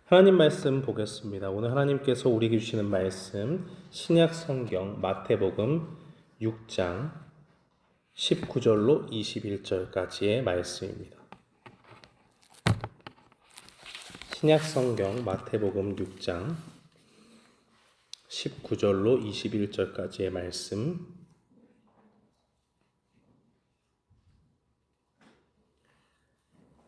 하나님 말씀 보겠습니다. 오늘 하나님께서 우리에게 주시는 말씀 신약 성경 마태복음 6장 19절로 21절까지의 말씀입니다. 신약 성경 마태복음 6장 19절로 21절까지의 말씀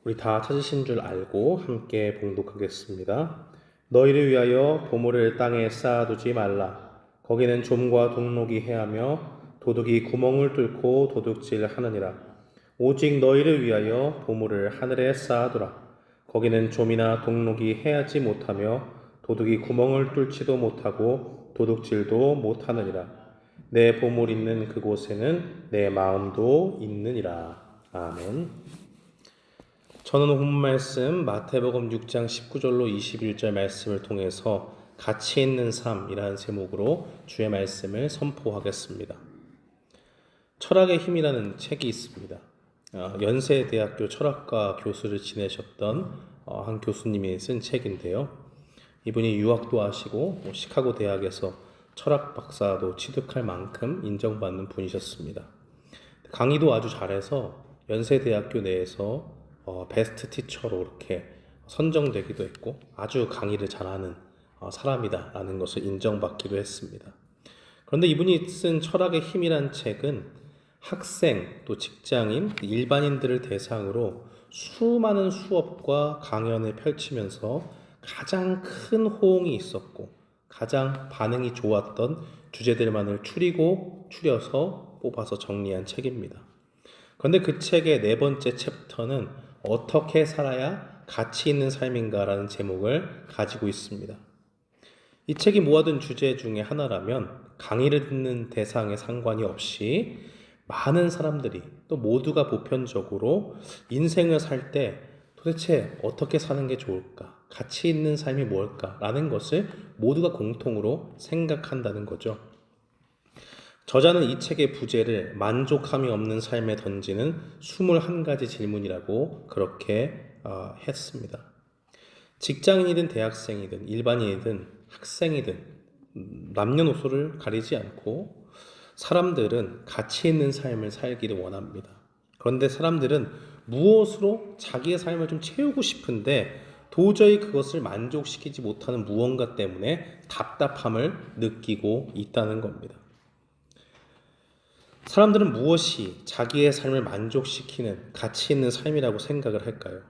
우리 다 찾으신 줄 알고 함께 봉독하겠습니다. 너희를 위하여 보물을 땅에 쌓아두지 말라. 거기는 좀과 동록이 해하며 도둑이 구멍을 뚫고 도둑질하느니라. 오직 너희를 위하여 보물을 하늘에 쌓아두라. 거기는 좀이나 동록이 해하지 못하며 도둑이 구멍을 뚫지도 못하고 도둑질도 못하느니라. 내 보물 있는 그곳에는 내 마음도 있느니라. 아멘. 저는 오늘 말씀 마태복음 6장 19절로 21절 말씀을 통해서 가치 있는 삶이라는 제목으로 주의 말씀을 선포하겠습니다. 철학의 힘이라는 책이 있습니다. 연세대학교 철학과 교수를 지내셨던 한 교수님이 쓴 책인데요. 이분이 유학도 하시고 시카고 대학에서 철학 박사도 취득할 만큼 인정받는 분이셨습니다. 강의도 아주 잘해서 연세대학교 내에서 베스트 티처로 이렇게 선정되기도 했고 아주 강의를 잘하는 사람이다라는 것을 인정받기도 했습니다. 그런데 이분이 쓴 철학의 힘이란 책은 학생 또 직장인 일반인들을 대상으로 수많은 수업과 강연을 펼치면서 가장 큰 호응이 있었고 가장 반응이 좋았던 주제들만을 추려서 뽑아서 정리한 책입니다. 그런데 그 책의 네 번째 챕터는 어떻게 살아야 가치 있는 삶인가라는 제목을 가지고 있습니다. 이 책이 모아둔 주제 중에 하나라면 강의를 듣는 대상에 상관이 없이 많은 사람들이 또 모두가 보편적으로 인생을 살 때 도대체 어떻게 사는 게 좋을까? 가치 있는 삶이 뭘까라는 것을 모두가 공통으로 생각한다는 거죠. 저자는 이 책의 부제를 만족함이 없는 삶에 던지는 21가지 질문이라고 그렇게 했습니다. 직장인이든 대학생이든 일반인이든 학생이든 남녀노소를 가리지 않고 사람들은 가치 있는 삶을 살기를 원합니다. 그런데 사람들은 무엇으로 자기의 삶을 좀 채우고 싶은데 도저히 그것을 만족시키지 못하는 무언가 때문에 답답함을 느끼고 있다는 겁니다. 사람들은 무엇이 자기의 삶을 만족시키는 가치 있는 삶이라고 생각을 할까요?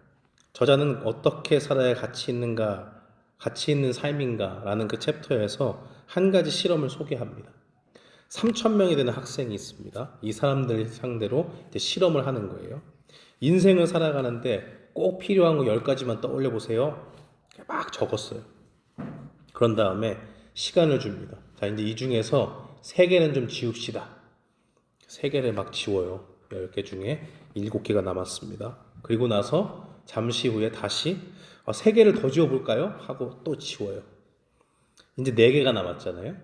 저자는 어떻게 살아야 가치 있는 삶인가 라는 그 챕터에서 한 가지 실험을 소개합니다. 3,000명이 되는 학생이 있습니다. 이 사람들 상대로 이제 실험을 하는 거예요. 인생을 살아가는데 꼭 필요한 거 10가지만 떠올려 보세요. 막 적었어요. 그런 다음에 시간을 줍니다. 자, 이제 이 중에서 3개는 좀 지웁시다. 3개를 막 지워요. 10개 중에 7개가 남았습니다. 그리고 나서 잠시 후에 다시 3개를 더 지워볼까요? 하고 또 지워요. 이제 4개가 남았잖아요.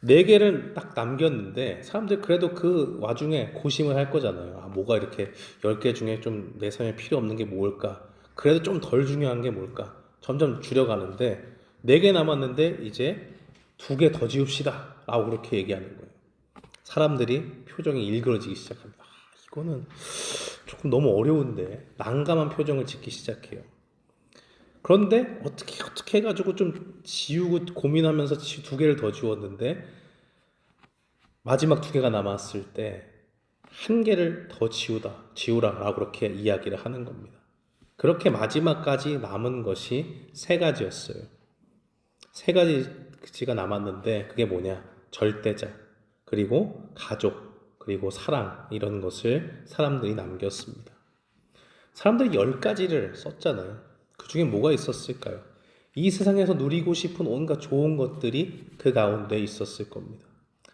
4개를 딱 남겼는데 사람들 그래도 그 와중에 고심을 할 거잖아요. 뭐가 이렇게 10개 중에 좀 내 삶에 필요 없는 게 뭘까? 그래도 좀 덜 중요한 게 뭘까? 점점 줄여가는데 4개 남았는데 이제 2개 더 지웁시다 라고 그렇게 얘기하는 거예요. 사람들이 표정이 일그러지기 시작합니다. 이거는 조금 너무 어려운데 난감한 표정을 짓기 시작해요. 그런데 어떻게 해가지고 좀 지우고 고민하면서 2개를 더 지웠는데 마지막 2개가 남았을 때 1개를 더 지우라라고 그렇게 이야기를 하는 겁니다. 그렇게 마지막까지 남은 것이 3가지였어요. 3가지가 남았는데 그게 뭐냐? 절대자, 그리고 가족, 그리고 사랑, 이런 것을 사람들이 남겼습니다. 사람들이 10가지를 썼잖아요. 그 중에 뭐가 있었을까요? 이 세상에서 누리고 싶은 온갖 좋은 것들이 그 가운데 있었을 겁니다.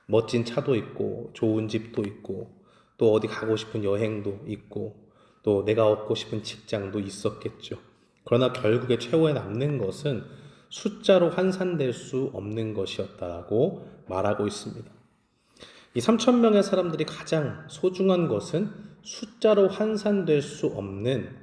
멋진 차도 있고 좋은 집도 있고 또 어디 가고 싶은 여행도 있고 또 내가 얻고 싶은 직장도 있었겠죠. 그러나 결국에 최후에 남는 것은 숫자로 환산될 수 없는 것이었다고 말하고 있습니다. 이 3,000명의 사람들이 가장 소중한 것은 숫자로 환산될 수 없는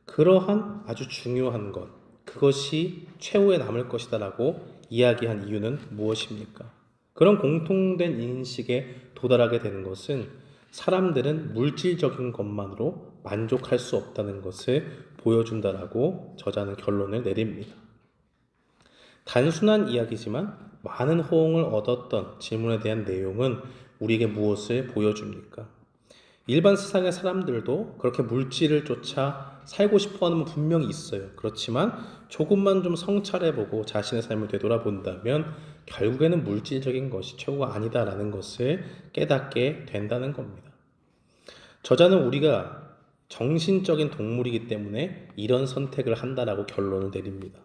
그러한 아주 중요한 것, 그것이 최후에 남을 것이다 라고 이야기한 이유는 무엇입니까? 그런 공통된 인식에 도달하게 되는 것은 사람들은 물질적인 것만으로 만족할 수 없다는 것을 보여준다라고 저자는 결론을 내립니다. 단순한 이야기지만 많은 호응을 얻었던 질문에 대한 내용은 우리에게 무엇을 보여줍니까? 일반 세상의 사람들도 그렇게 물질을 쫓아 살고 싶어하는 분 분명히 있어요. 그렇지만 조금만 좀 성찰해보고 자신의 삶을 되돌아본다면 결국에는 물질적인 것이 최고가 아니다라는 것을 깨닫게 된다는 겁니다. 저자는 우리가 정신적인 동물이기 때문에 이런 선택을 한다라고 결론을 내립니다.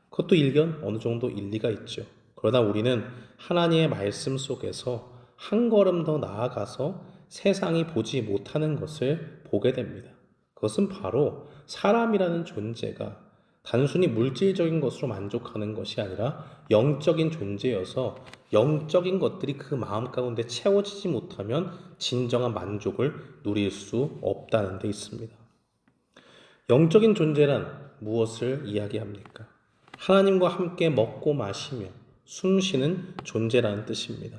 그것도 일견 어느 정도 일리가 있죠. 그러나 우리는 하나님의 말씀 속에서 한 걸음 더 나아가서 세상이 보지 못하는 것을 보게 됩니다. 그것은 바로 사람이라는 존재가 단순히 물질적인 것으로 만족하는 것이 아니라 영적인 존재여서 영적인 것들이 그 마음 가운데 채워지지 못하면 진정한 만족을 누릴 수 없다는 데 있습니다. 영적인 존재란 무엇을 이야기합니까? 하나님과 함께 먹고 마시며 숨 쉬는 존재라는 뜻입니다.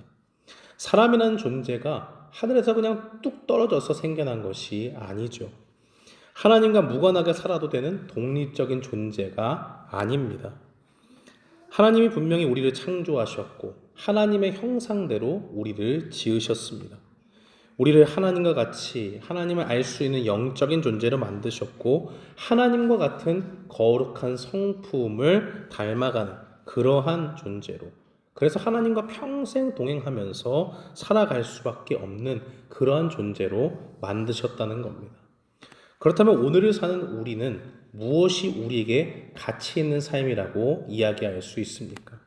사람이라는 존재가 하늘에서 그냥 뚝 떨어져서 생겨난 것이 아니죠. 하나님과 무관하게 살아도 되는 독립적인 존재가 아닙니다. 하나님이 분명히 우리를 창조하셨고 하나님의 형상대로 우리를 지으셨습니다. 우리를 하나님과 같이 하나님을 알 수 있는 영적인 존재로 만드셨고 하나님과 같은 거룩한 성품을 닮아가는 그러한 존재로, 그래서 하나님과 평생 동행하면서 살아갈 수밖에 없는 그러한 존재로 만드셨다는 겁니다. 그렇다면 오늘을 사는 우리는 무엇이 우리에게 가치 있는 삶이라고 이야기할 수 있습니까?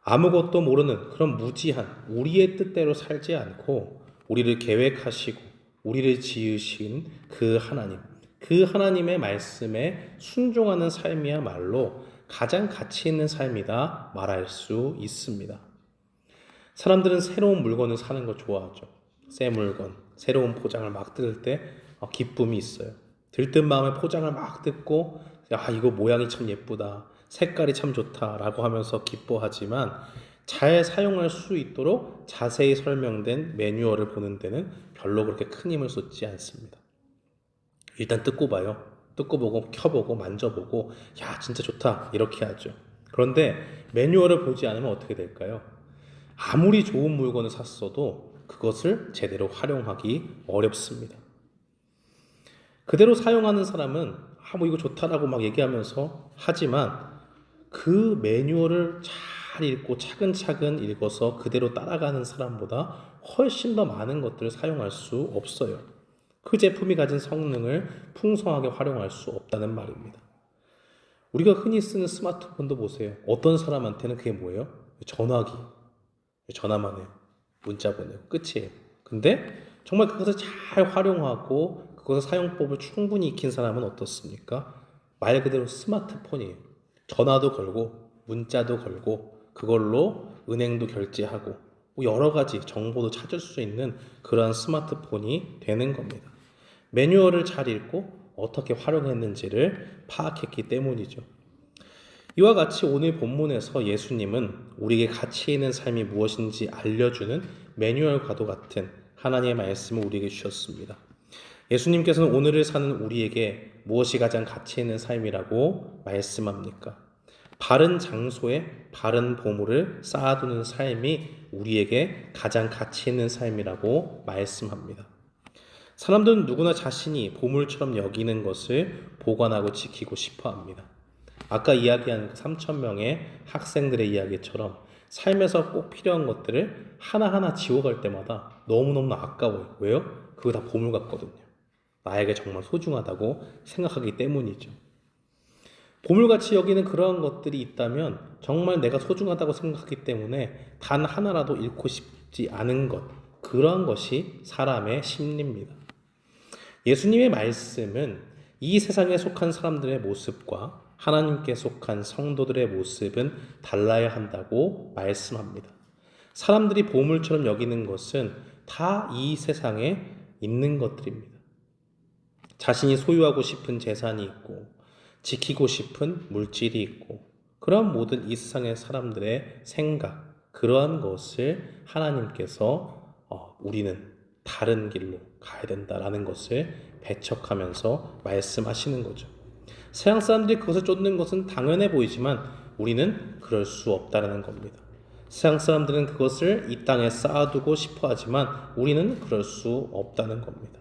아무것도 모르는 그런 무지한 우리의 뜻대로 살지 않고 우리를 계획하시고 우리를 지으신 그 하나님의 말씀에 순종하는 삶이야말로 가장 가치 있는 삶이다 말할 수 있습니다. 사람들은 새로운 물건을 사는 거 좋아하죠. 새 물건, 새로운 포장을 막 뜯을 때 기쁨이 있어요. 들뜬 마음에 포장을 막 뜯고 이거 모양이 참 예쁘다, 색깔이 참 좋다 라고 하면서 기뻐하지만 잘 사용할 수 있도록 자세히 설명된 매뉴얼을 보는 데는 별로 그렇게 큰 힘을 쏟지 않습니다. 일단 뜯고 봐요. 뜯고 보고 켜보고 만져보고 진짜 좋다 이렇게 하죠. 그런데 매뉴얼을 보지 않으면 어떻게 될까요? 아무리 좋은 물건을 샀어도 그것을 제대로 활용하기 어렵습니다. 그대로 사용하는 사람은 이거 좋다라고 막 얘기하면서 하지만 그 매뉴얼을 잘 읽고 차근차근 읽어서 그대로 따라가는 사람보다 훨씬 더 많은 것들을 사용할 수 없어요. 그 제품이 가진 성능을 풍성하게 활용할 수 없다는 말입니다. 우리가 흔히 쓰는 스마트폰도 보세요. 어떤 사람한테는 그게 뭐예요? 전화기. 전화만 해요. 문자 보내요. 끝이에요. 근데 정말 그것을 잘 활용하고 그것의 사용법을 충분히 익힌 사람은 어떻습니까? 말 그대로 스마트폰이에요. 전화도 걸고 문자도 걸고 그걸로 은행도 결제하고 여러 가지 정보도 찾을 수 있는 그러한 스마트폰이 되는 겁니다. 매뉴얼을 잘 읽고 어떻게 활용했는지를 파악했기 때문이죠. 이와 같이 오늘 본문에서 예수님은 우리에게 가치 있는 삶이 무엇인지 알려주는 매뉴얼과도 같은 하나님의 말씀을 우리에게 주셨습니다. 예수님께서는 오늘을 사는 우리에게 무엇이 가장 가치 있는 삶이라고 말씀합니까? 바른 장소에 바른 보물을 쌓아두는 삶이 우리에게 가장 가치 있는 삶이라고 말씀합니다. 사람들은 누구나 자신이 보물처럼 여기는 것을 보관하고 지키고 싶어 합니다. 아까 이야기한 3,000명의 학생들의 이야기처럼 삶에서 꼭 필요한 것들을 하나하나 지워갈 때마다 너무너무 아까워요. 왜요? 그거 다 보물 같거든요. 나에게 정말 소중하다고 생각하기 때문이죠. 보물같이 여기는 그러한 것들이 있다면 정말 내가 소중하다고 생각하기 때문에 단 하나라도 잃고 싶지 않은 것, 그러한 것이 사람의 심리입니다. 예수님의 말씀은 이 세상에 속한 사람들의 모습과 하나님께 속한 성도들의 모습은 달라야 한다고 말씀합니다. 사람들이 보물처럼 여기는 것은 다 이 세상에 있는 것들입니다. 자신이 소유하고 싶은 재산이 있고 지키고 싶은 물질이 있고, 그런 모든 이 세상의 사람들의 생각, 그러한 것을 하나님께서 우리는 다른 길로 가야 된다라는 것을 배척하면서 말씀하시는 거죠. 서양 사람들이 그것을 쫓는 것은 당연해 보이지만 우리는 그럴 수 없다는 겁니다. 서양 사람들은 그것을 이 땅에 쌓아두고 싶어 하지만 우리는 그럴 수 없다는 겁니다.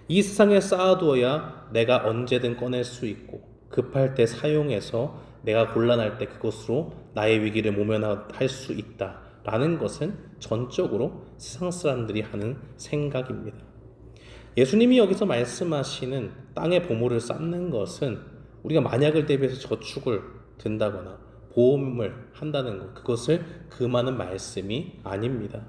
이 세상에 쌓아두어야 내가 언제든 꺼낼 수 있고, 급할 때 사용해서 내가 곤란할 때 그것으로 나의 위기를 모면할 수 있다라는 것은 전적으로 세상 사람들이 하는 생각입니다. 예수님이 여기서 말씀하시는 땅의 보물을 쌓는 것은 우리가 만약을 대비해서 저축을 든다거나 보험을 한다는 것, 그것을 금하는 말씀이 아닙니다.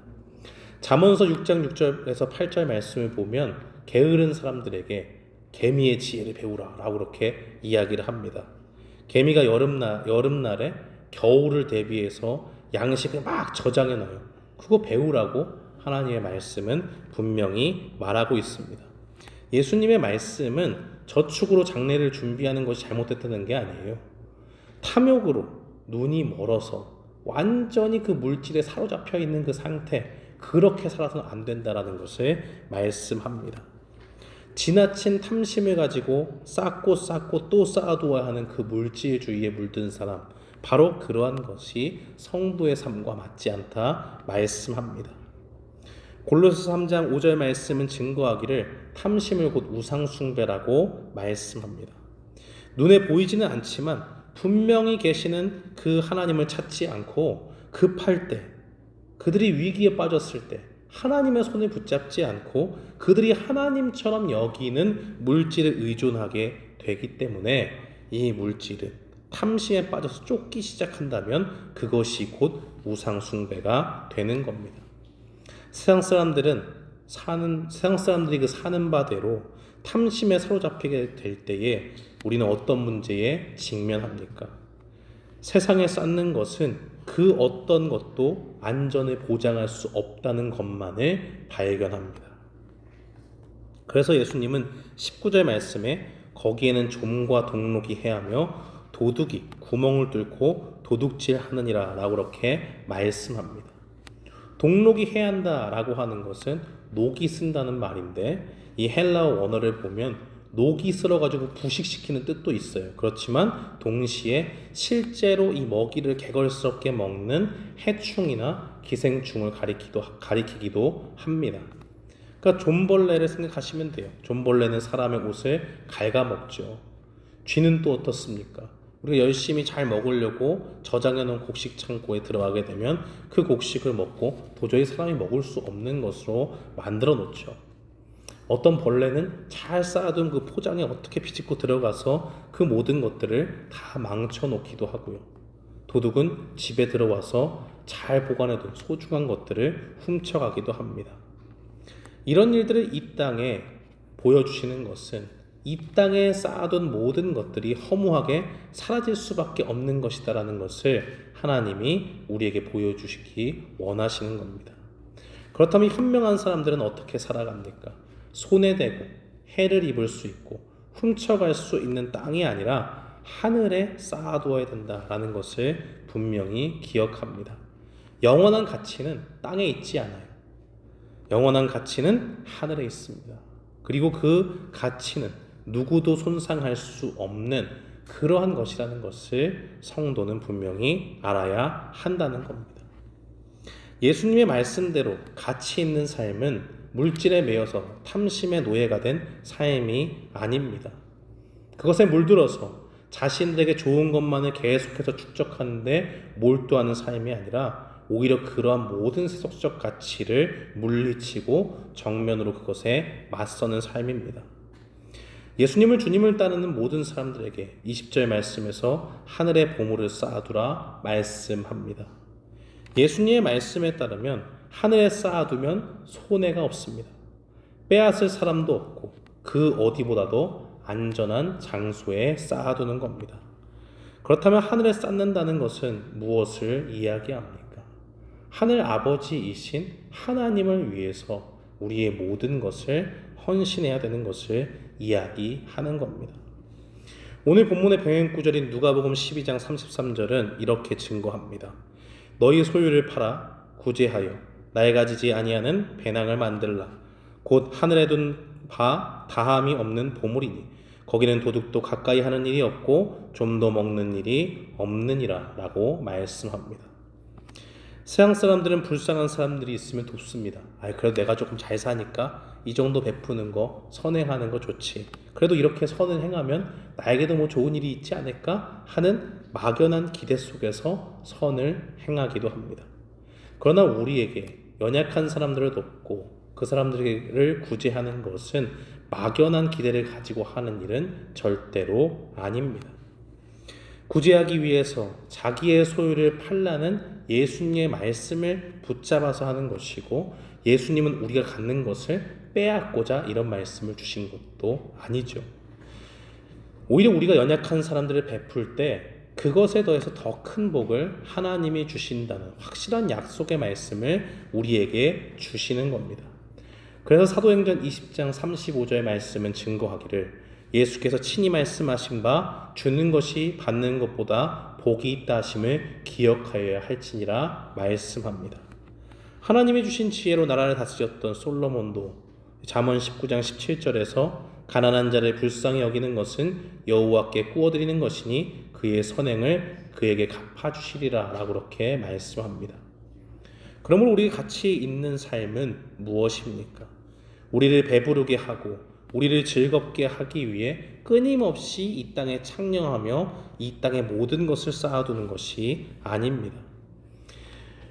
잠언서 6장 6절에서 8절 말씀을 보면 게으른 사람들에게 개미의 지혜를 배우라 라고 그렇게 이야기를 합니다. 개미가 여름날에 겨울을 대비해서 양식을 막 저장해 놔요. 그거 배우라고 하나님의 말씀은 분명히 말하고 있습니다. 예수님의 말씀은 저축으로 장래를 준비하는 것이 잘못됐다는 게 아니에요. 탐욕으로 눈이 멀어서 완전히 그 물질에 사로잡혀 있는 그 상태, 그렇게 살아서는 안 된다라는 것을 말씀합니다. 지나친 탐심을 가지고 쌓고 또 쌓아두어야 하는 그 물질주의에 물든 사람, 바로 그러한 것이 성도의 삶과 맞지 않다 말씀합니다. 골로새서 3장 5절 말씀은 증거하기를 탐심을 곧 우상숭배라고 말씀합니다. 눈에 보이지는 않지만 분명히 계시는 그 하나님을 찾지 않고 급할 때, 그들이 위기에 빠졌을 때 하나님의 손을 붙잡지 않고 그들이 하나님처럼 여기는 물질에 의존하게 되기 때문에 이 물질은 탐심에 빠져서 쫓기 시작한다면 그것이 곧 우상숭배가 되는 겁니다. 세상 사람들이 그 사는 바대로 탐심에 사로잡히게 될 때에 우리는 어떤 문제에 직면합니까? 세상에 쌓는 것은 그 어떤 것도 안전을 보장할 수 없다는 것만을 발견합니다. 그래서 예수님은 19절 말씀에 거기에는 좀과 동록이 해하며 도둑이 구멍을 뚫고 도둑질 하느니라 라고 그렇게 말씀합니다. 동록이 해한다라고 하는 것은 녹이 쓴다는 말인데, 이 헬라어 원어를 보면 녹이 쓸어가지고 부식시키는 뜻도 있어요. 그렇지만 동시에 실제로 이 먹이를 개걸스럽게 먹는 해충이나 기생충을 가리키기도 합니다. 그러니까 좀벌레를 생각하시면 돼요. 좀벌레는 사람의 옷을 갉아먹죠. 쥐는 또 어떻습니까? 우리가 열심히 잘 먹으려고 저장해 놓은 곡식 창고에 들어가게 되면 그 곡식을 먹고 도저히 사람이 먹을 수 없는 것으로 만들어 놓죠. 어떤 벌레는 잘 쌓아둔 그 포장에 어떻게 비집고 들어가서 그 모든 것들을 다 망쳐 놓기도 하고요. 도둑은 집에 들어와서 잘 보관해둔 소중한 것들을 훔쳐가기도 합니다. 이런 일들을 이 땅에 보여주시는 것은 이 땅에 쌓아둔 모든 것들이 허무하게 사라질 수밖에 없는 것이다라는 것을 하나님이 우리에게 보여주시기 원하시는 겁니다. 그렇다면 현명한 사람들은 어떻게 살아갑니까? 손에 대고 해를 입을 수 있고 훔쳐갈 수 있는 땅이 아니라 하늘에 쌓아두어야 된다라는 것을 분명히 기억합니다. 영원한 가치는 땅에 있지 않아요. 영원한 가치는 하늘에 있습니다. 그리고 그 가치는 누구도 손상할 수 없는 그러한 것이라는 것을 성도는 분명히 알아야 한다는 겁니다. 예수님의 말씀대로 가치 있는 삶은 물질에 매여서 탐심의 노예가 된 삶이 아닙니다. 그것에 물들어서 자신들에게 좋은 것만을 계속해서 축적하는데 몰두하는 삶이 아니라 오히려 그러한 모든 세속적 가치를 물리치고 정면으로 그것에 맞서는 삶입니다. 예수님을 주님을 따르는 모든 사람들에게 20절 말씀에서 하늘의 보물을 쌓아두라 말씀합니다. 예수님의 말씀에 따르면 하늘에 쌓아두면 손해가 없습니다. 빼앗을 사람도 없고 그 어디보다도 안전한 장소에 쌓아두는 겁니다. 그렇다면 하늘에 쌓는다는 것은 무엇을 이야기합니까? 하늘 아버지이신 하나님을 위해서 우리의 모든 것을 헌신해야 되는 것을 이야기하는 겁니다. 오늘 본문의 병행 구절인 누가복음 12장 33절은 이렇게 증거합니다. 너희 소유를 팔아 구제하여 나에 가지지 아니하는 배낭을 만들라. 곧 하늘에 둔 바 다함이 없는 보물이니 거기는 도둑도 가까이 하는 일이 없고 좀도 먹는 일이 없느니라 라고 말씀합니다. 세상 사람들은 불쌍한 사람들이 있으면 돕습니다. 그래도 내가 조금 잘 사니까 이 정도 베푸는 거, 선행하는 거 좋지. 그래도 이렇게 선을 행하면 나에게도 뭐 좋은 일이 있지 않을까 하는 막연한 기대 속에서 선을 행하기도 합니다. 그러나 우리에게 연약한 사람들을 돕고 그 사람들을 구제하는 것은 막연한 기대를 가지고 하는 일은 절대로 아닙니다. 구제하기 위해서 자기의 소유를 팔라는 예수님의 말씀을 붙잡아서 하는 것이고, 예수님은 우리가 갖는 것을 빼앗고자 이런 말씀을 주신 것도 아니죠. 오히려 우리가 연약한 사람들을 베풀 때 그것에 더해서 더 큰 복을 하나님이 주신다는 확실한 약속의 말씀을 우리에게 주시는 겁니다. 그래서 사도행전 20장 35절의 말씀은 증거하기를 예수께서 친히 말씀하신 바 주는 것이 받는 것보다 복이 있다 하심을 기억하여야 할지니라 말씀합니다. 하나님이 주신 지혜로 나라를 다스렸던 솔로몬도 잠언 19장 17절에서 가난한 자를 불쌍히 여기는 것은 여호와께 구워드리는 것이니 그의 선행을 그에게 갚아주시리라 라고 그렇게 말씀합니다. 그러므로 우리가 가치 있는 삶은 무엇입니까? 우리를 배부르게 하고 우리를 즐겁게 하기 위해 끊임없이 이 땅에 창령하며 이 땅의 모든 것을 쌓아두는 것이 아닙니다.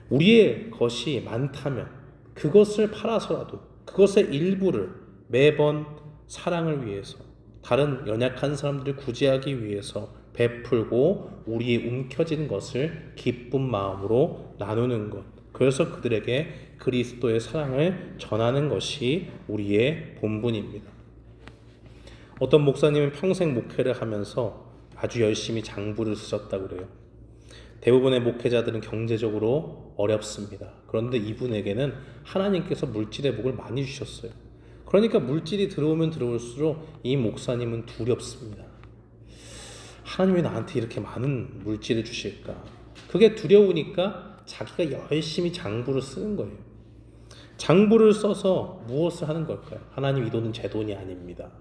우리의 것이 많다면 그것을 팔아서라도 그것의 일부를 매번 사랑을 위해서, 다른 연약한 사람들을 구제하기 위해서 베풀고 우리의 움켜진 것을 기쁜 마음으로 나누는 것, 그래서 그들에게 그리스도의 사랑을 전하는 것이 우리의 본분입니다. 어떤 목사님은 평생 목회를 하면서 아주 열심히 장부를 쓰셨다고 그래요. 대부분의 목회자들은 경제적으로 어렵습니다. 그런데 이분에게는 하나님께서 물질의 복을 많이 주셨어요. 그러니까 물질이 들어오면 들어올수록 이 목사님은 두렵습니다. 하나님이 왜 나한테 이렇게 많은 물질을 주실까? 그게 두려우니까 자기가 열심히 장부를 쓰는 거예요. 장부를 써서 무엇을 하는 걸까요? 하나님, 이 돈은 제 돈이 아닙니다.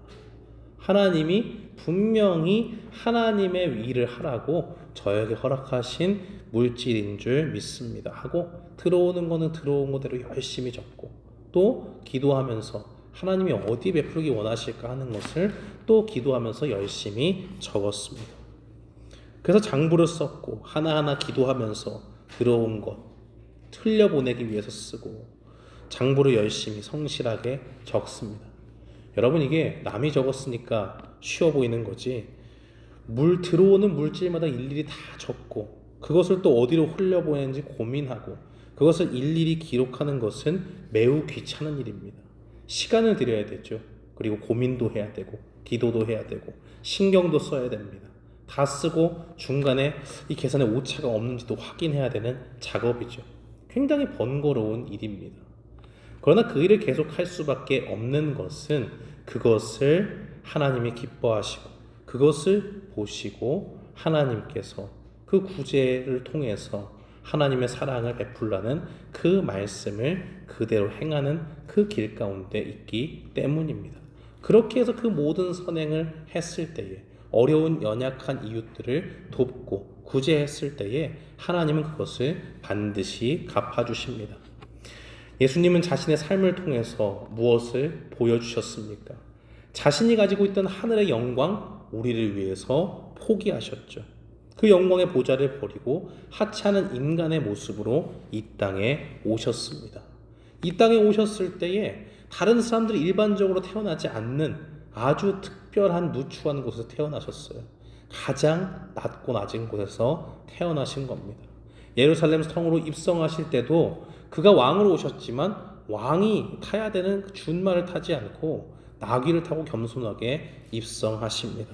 하나님이 분명히 하나님의 일을 하라고 저에게 허락하신 물질인 줄 믿습니다 하고, 들어오는 거는 들어온 거대로 열심히 적고, 또 기도하면서 하나님이 어디 베풀기 원하실까 하는 것을 또 기도하면서 열심히 적었습니다. 그래서 장부를 썼고 하나하나 기도하면서 들어온 것 흘려보내기 위해서 쓰고 장부를 열심히 성실하게 적습니다. 여러분, 이게 남이 적었으니까 쉬워 보이는 거지, 들어오는 물질마다 일일이 다 적고 그것을 또 어디로 흘려보내는지 고민하고 그것을 일일이 기록하는 것은 매우 귀찮은 일입니다. 시간을 들여야 되죠. 그리고 고민도 해야 되고 기도도 해야 되고 신경도 써야 됩니다. 다 쓰고 중간에 이 계산에 오차가 없는지도 확인해야 되는 작업이죠. 굉장히 번거로운 일입니다. 그러나 그 일을 계속할 수밖에 없는 것은 그것을 하나님이 기뻐하시고 그것을 보시고 하나님께서 그 구제를 통해서 하나님의 사랑을 베풀라는 그 말씀을 그대로 행하는 그 길 가운데 있기 때문입니다. 그렇게 해서 그 모든 선행을 했을 때에, 어려운 연약한 이웃들을 돕고 구제했을 때에 하나님은 그것을 반드시 갚아주십니다. 예수님은 자신의 삶을 통해서 무엇을 보여주셨습니까? 자신이 가지고 있던 하늘의 영광, 우리를 위해서 포기하셨죠. 그 영광의 보좌를 버리고 하찮은 인간의 모습으로 이 땅에 오셨습니다. 이 땅에 오셨을 때에 다른 사람들이 일반적으로 태어나지 않는 아주 특별한 누추한 곳에서 태어나셨어요. 가장 낮고 낮은 곳에서 태어나신 겁니다. 예루살렘 성으로 입성하실 때도 그가 왕으로 오셨지만 왕이 타야 되는 준말을 타지 않고 나귀를 타고 겸손하게 입성하십니다.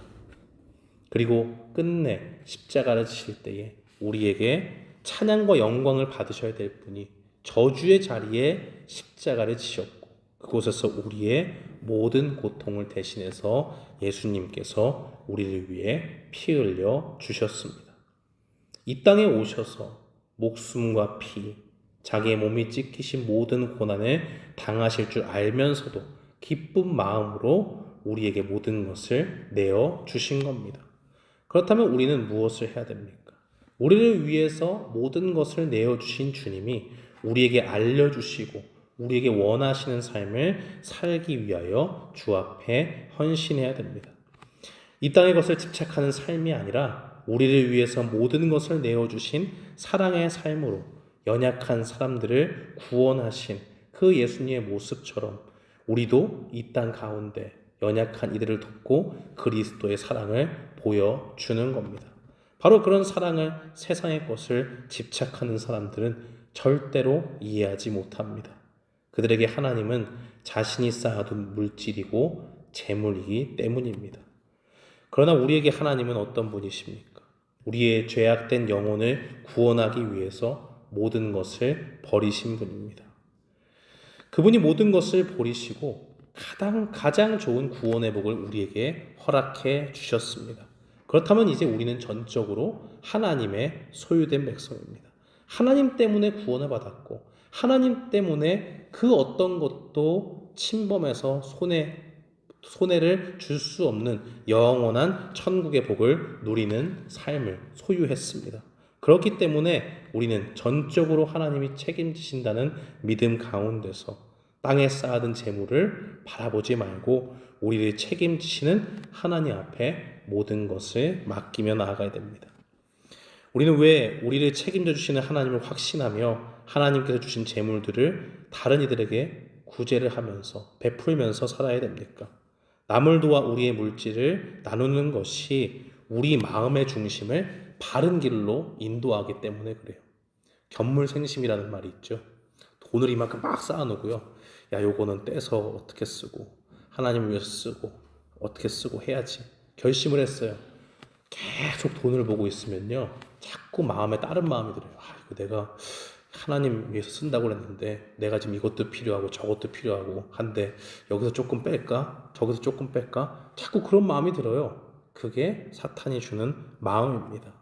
그리고 끝내 십자가를 지실 때에 우리에게 찬양과 영광을 받으셔야 될 분이 저주의 자리에 십자가를 지셨고 그곳에서 우리의 모든 고통을 대신해서 예수님께서 우리를 위해 피 흘려 주셨습니다. 이 땅에 오셔서 목숨과 피, 자기의 몸이 찢기신 모든 고난을 당하실 줄 알면서도 기쁜 마음으로 우리에게 모든 것을 내어 주신 겁니다. 그렇다면 우리는 무엇을 해야 됩니까? 우리를 위해서 모든 것을 내어 주신 주님이 우리에게 알려주시고 우리에게 원하시는 삶을 살기 위하여 주 앞에 헌신해야 됩니다. 이 땅의 것을 집착하는 삶이 아니라 우리를 위해서 모든 것을 내어주신 사랑의 삶으로 연약한 사람들을 구원하신 그 예수님의 모습처럼 우리도 이 땅 가운데 연약한 이들을 돕고 그리스도의 사랑을 보여주는 겁니다. 바로 그런 사랑을, 세상의 것을 집착하는 사람들은 절대로 이해하지 못합니다. 그들에게 하나님은 자신이 쌓아둔 물질이고 재물이기 때문입니다. 그러나 우리에게 하나님은 어떤 분이십니까? 우리의 죄악된 영혼을 구원하기 위해서 모든 것을 버리신 분입니다. 그분이 모든 것을 버리시고 가장 좋은 구원의 복을 우리에게 허락해 주셨습니다. 그렇다면 이제 우리는 전적으로 하나님의 소유된 백성입니다. 하나님 때문에 구원을 받았고 하나님 때문에 그 어떤 것도 침범해서 손해를 줄 수 없는 영원한 천국의 복을 누리는 삶을 소유했습니다. 그렇기 때문에 우리는 전적으로 하나님이 책임지신다는 믿음 가운데서 땅에 쌓아둔 재물을 바라보지 말고 우리를 책임지시는 하나님 앞에 모든 것을 맡기며 나아가야 됩니다. 우리는 왜 우리를 책임져 주시는 하나님을 확신하며 하나님께서 주신 재물들을 다른 이들에게 구제를 하면서 베풀면서 살아야 됩니까? 남을 도와 우리의 물질을 나누는 것이 우리 마음의 중심을 바른 길로 인도하기 때문에 그래요. 견물생심이라는 말이 있죠. 돈을 이만큼 막 쌓아놓고요. 야, 요거는 떼서 어떻게 쓰고 하나님을 위해서 쓰고 어떻게 쓰고 해야지 결심을 했어요. 계속 돈을 보고 있으면요, 자꾸 마음에 다른 마음이 들어요. 이거 내가 하나님 위해서 쓴다고 그랬는데 내가 지금 이것도 필요하고 저것도 필요하고 한데 여기서 조금 뺄까? 저기서 조금 뺄까? 자꾸 그런 마음이 들어요. 그게 사탄이 주는 마음입니다.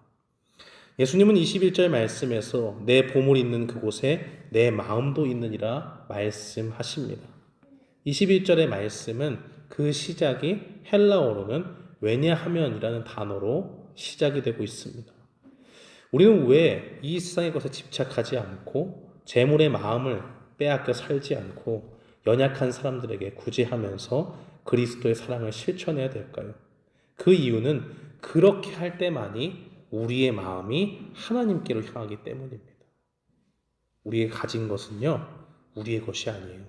예수님은 21절 말씀에서 내 보물이 있는 그곳에 내 마음도 있느니라 말씀하십니다. 21절의 말씀은 그 시작이 헬라어로는 왜냐하면이라는 단어로 시작이 되고 있습니다. 우리는 왜 이 세상의 것에 집착하지 않고 재물의 마음을 빼앗겨 살지 않고 연약한 사람들에게 구제하면서 그리스도의 사랑을 실천해야 될까요? 그 이유는 그렇게 할 때만이 우리의 마음이 하나님께로 향하기 때문입니다. 우리가 가진 것은요, 우리의 것이 아니에요.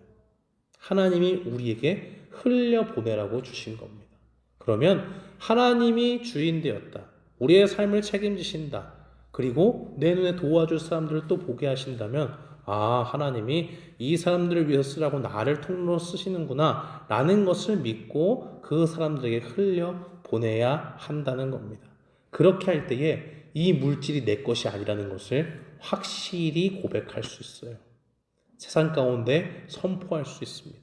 하나님이 우리에게 흘려보내라고 주신 겁니다. 그러면 하나님이 주인 되었다, 우리의 삶을 책임지신다, 그리고 내 눈에 도와줄 사람들을 또 보게 하신다면 하나님이 이 사람들을 위해서 쓰라고 나를 통로로 쓰시는구나 라는 것을 믿고 그 사람들에게 흘려보내야 한다는 겁니다. 그렇게 할 때에 이 물질이 내 것이 아니라는 것을 확실히 고백할 수 있어요. 세상 가운데 선포할 수 있습니다.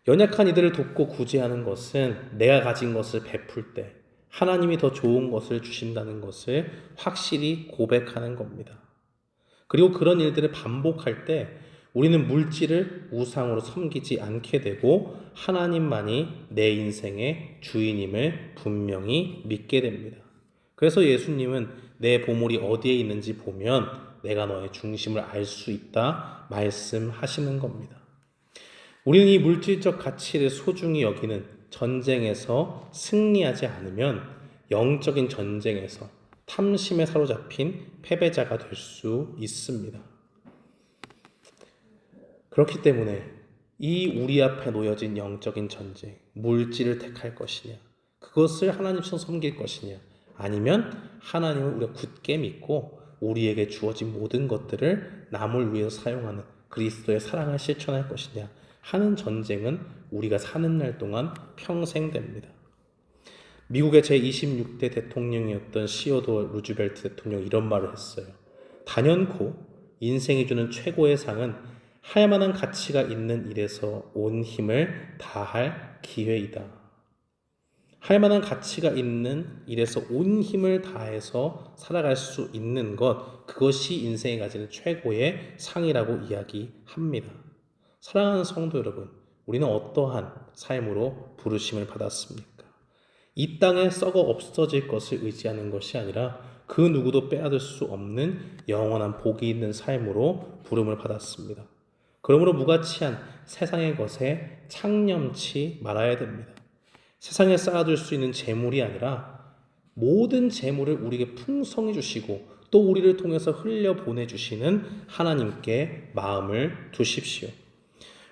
연약한 이들을 돕고 구제하는 것은 내가 가진 것을 베풀 때 하나님이 더 좋은 것을 주신다는 것을 확실히 고백하는 겁니다. 그리고 그런 일들을 반복할 때 우리는 물질을 우상으로 섬기지 않게 되고 하나님만이 내 인생의 주인임을 분명히 믿게 됩니다. 그래서 예수님은 내 보물이 어디에 있는지 보면 내가 너의 중심을 알 수 있다 말씀하시는 겁니다. 우리는 이 물질적 가치를 소중히 여기는 전쟁에서 승리하지 않으면 영적인 전쟁에서 탐심에 사로잡힌 패배자가 될 수 있습니다. 그렇기 때문에 이 우리 앞에 놓여진 영적인 전쟁, 물질을 택할 것이냐, 그것을 하나님처럼 섬길 것이냐, 아니면 하나님을 우리가 굳게 믿고 우리에게 주어진 모든 것들을 남을 위해서 사용하는 그리스도의 사랑을 실천할 것이냐 하는 전쟁은 우리가 사는 날 동안 평생 됩니다. 미국의 제26대 대통령이었던 시어도어 루즈벨트 대통령이 이런 말을 했어요. 단연코 인생이 주는 최고의 상은 할 만한 가치가 있는 일에서 온 힘을 다할 기회이다. 할 만한 가치가 있는 일에서 온 힘을 다해서 살아갈 수 있는 것, 그것이 인생이 가지는 최고의 상이라고 이야기합니다. 사랑하는 성도 여러분, 우리는 어떠한 삶으로 부르심을 받았습니까? 이 땅에 썩어 없어질 것을 의지하는 것이 아니라 그 누구도 빼앗을 수 없는 영원한 복이 있는 삶으로 부름을 받았습니다. 그러므로 무가치한 세상의 것에 창념치 말아야 됩니다. 세상에 쌓아둘 수 있는 재물이 아니라 모든 재물을 우리에게 풍성히 주시고 또 우리를 통해서 흘려보내주시는 하나님께 마음을 두십시오.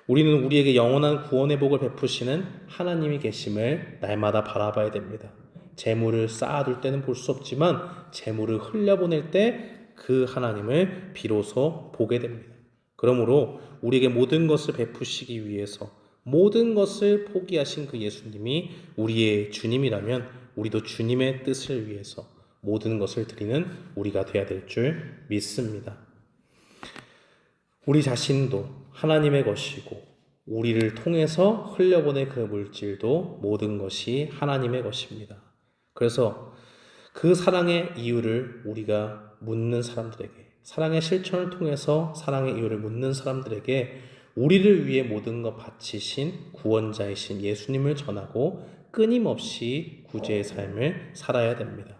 우리는 우리에게 영원한 구원의 복을 베푸시는 하나님이 계심을 날마다 바라봐야 됩니다. 재물을 쌓아둘 때는 볼 수 없지만 재물을 흘려보낼 때 그 하나님을 비로소 보게 됩니다. 그러므로 우리에게 모든 것을 베푸시기 위해서 모든 것을 포기하신 그 예수님이 우리의 주님이라면 우리도 주님의 뜻을 위해서 모든 것을 드리는 우리가 되어야 될 줄 믿습니다. 우리 자신도 하나님의 것이고 우리를 통해서 흘려보낸 그 물질도 모든 것이 하나님의 것입니다. 그래서 그 사랑의 이유를 우리가 묻는 사람들에게, 사랑의 실천을 통해서 사랑의 이유를 묻는 사람들에게 우리를 위해 모든 것 바치신 구원자이신 예수님을 전하고 끊임없이 구제의 삶을 살아야 됩니다.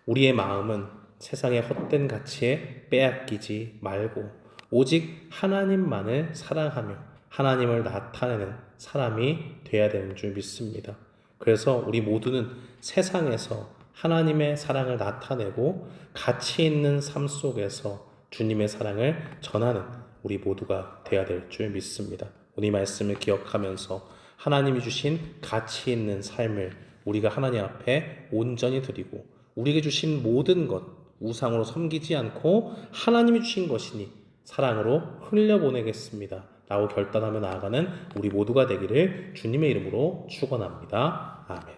우리의 마음은 세상의 헛된 가치에 빼앗기지 말고 오직 하나님만을 사랑하며 하나님을 나타내는 사람이 되어야 되는 줄 믿습니다. 그래서 우리 모두는 세상에서 하나님의 사랑을 나타내고 가치 있는 삶 속에서 주님의 사랑을 전하는 우리 모두가 되어야 될 줄 믿습니다. 오늘 말씀을 기억하면서 하나님이 주신 가치 있는 삶을 우리가 하나님 앞에 온전히 드리고 우리에게 주신 모든 것 우상으로 섬기지 않고 하나님이 주신 것이니 사랑으로 흘려보내겠습니다 라고 결단하며 나아가는 우리 모두가 되기를 주님의 이름으로 축원합니다. 아멘.